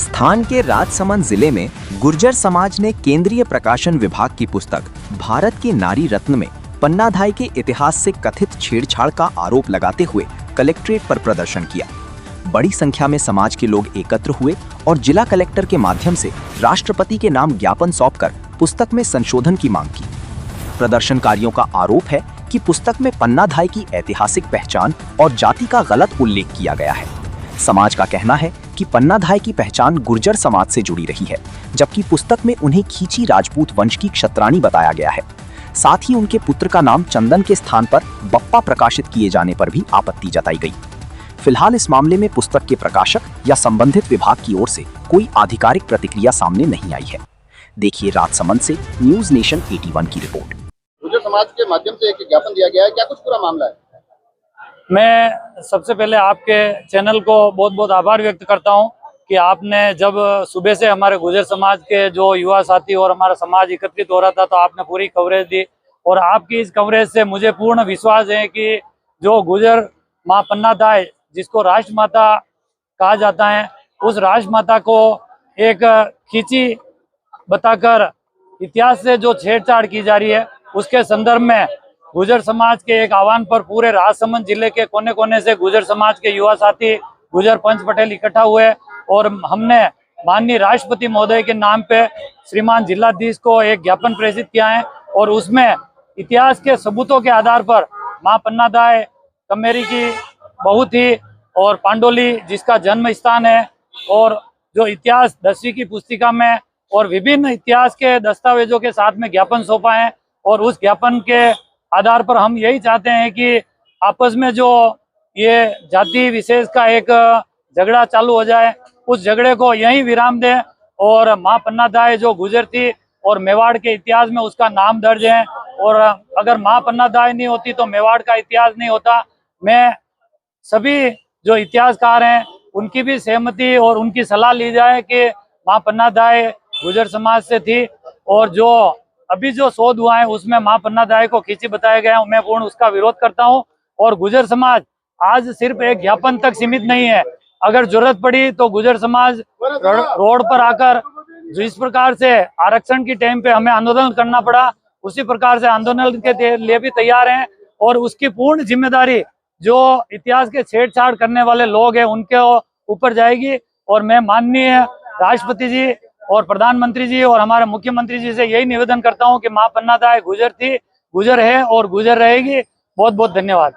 राजस्थान के राजसमंद जिले में गुर्जर समाज ने केंद्रीय प्रकाशन विभाग की पुस्तक भारत की नारी रत्न में पन्नाधाय के इतिहास से कथित छेड़छाड़ का आरोप लगाते हुए कलेक्ट्रेट पर प्रदर्शन किया। बड़ी संख्या में समाज के लोग एकत्र हुए और जिला कलेक्टर के माध्यम से राष्ट्रपति के नाम ज्ञापन सौंपकर पुस्तक में संशोधन की मांग की। प्रदर्शनकारियों का आरोप है कि पुस्तक में पन्नाधाय की ऐतिहासिक पहचान और जाति का गलत उल्लेख किया गया है। समाज का कहना है कि पन्नाधाय की पहचान गुर्जर समाज से जुड़ी रही है, जबकि पुस्तक में उन्हें खींची राजपूत वंश की क्षत्राणी बताया गया है। साथ ही उनके पुत्र का नाम चंदन के स्थान पर बप्पा प्रकाशित किए जाने पर भी आपत्ति जताई गई। फिलहाल इस मामले में पुस्तक के प्रकाशक या संबंधित विभाग की ओर से कोई आधिकारिक प्रतिक्रिया सामने नहीं आई है। देखिए राजसमंद से न्यूज नेशन 81 की रिपोर्ट। गुर्जर समाज के माध्यम से एक ज्ञापन दिया गया है, क्या कुछ पूरा मामला है? मैं सबसे पहले आपके चैनल को बहुत बहुत आभार व्यक्त करता हूं कि आपने जब सुबह से हमारे गुर्जर समाज के जो युवा साथी और हमारा समाज एकत्रित हो रहा था तो आपने पूरी कवरेज दी, और आपकी इस कवरेज से मुझे पूर्ण विश्वास है कि जो गुर्जर माँ पन्नाधाय जिसको राष्ट्रमाता कहा जाता है, उस राष्ट्रमाता को एक खींची बताकर इतिहास से जो छेड़छाड़ की जा रही है, उसके संदर्भ में गुर्जर समाज के एक आह्वान पर पूरे राजसमंद जिले के कोने कोने से गुर्जर समाज के युवा साथी गुर्जर पंच पटेल इकट्ठा हुए और हमने माननीय राष्ट्रपति महोदय के नाम पे श्रीमान जिलाधीश को एक ज्ञापन प्रेषित किया है, और उसमें इतिहास के सबूतों के आधार पर मां पन्नाधाय कमेरी की बहू थी और पांडोली जिसका जन्म स्थान है, और जो इतिहास 10वीं की पुस्तिका में और विभिन्न इतिहास के दस्तावेजों के साथ में ज्ञापन सौंपा है। और उस ज्ञापन के आधार पर हम यही चाहते हैं कि आपस में जो ये जाति विशेष का एक झगड़ा चालू हो जाए, उस झगड़े को यहीं विराम दें और मां पन्नाधाय जो गुर्जर थी और मेवाड़ के इतिहास में उसका नाम दर्ज है, और अगर मां पन्नाधाय नहीं होती तो मेवाड़ का इतिहास नहीं होता। मैं सभी जो इतिहासकार हैं उनकी भी सहमति और उनकी सलाह ली जाए कि मां पन्नाधाय गुर्जर समाज से थी, और जो अभी जो शोध हुआ है उसमें मां पन्नाधाय को खींची बताया गया है, मैं पूर्ण उसका विरोध करता हूं। और गुर्जर समाज आज सिर्फ एक ज्ञापन तक सीमित नहीं है, अगर जरूरत पड़ी तो गुर्जर समाज रोड पर आकर जिस प्रकार से आरक्षण की टाइम पे हमें आंदोलन करना पड़ा, उसी प्रकार से आंदोलन के लिए भी तैयार हैं, और उसकी पूर्ण जिम्मेदारी जो इतिहास के छेड़छाड़ करने वाले लोग हैं उनके ऊपर जाएगी। और मैं माननीय राष्ट्रपति जी और प्रधानमंत्री जी और हमारे मुख्यमंत्री जी से यही निवेदन करता हूं कि मां पन्नाधाय गुर्जर थी, गुर्जर है और गुर्जर रहेगी। बहुत बहुत धन्यवाद।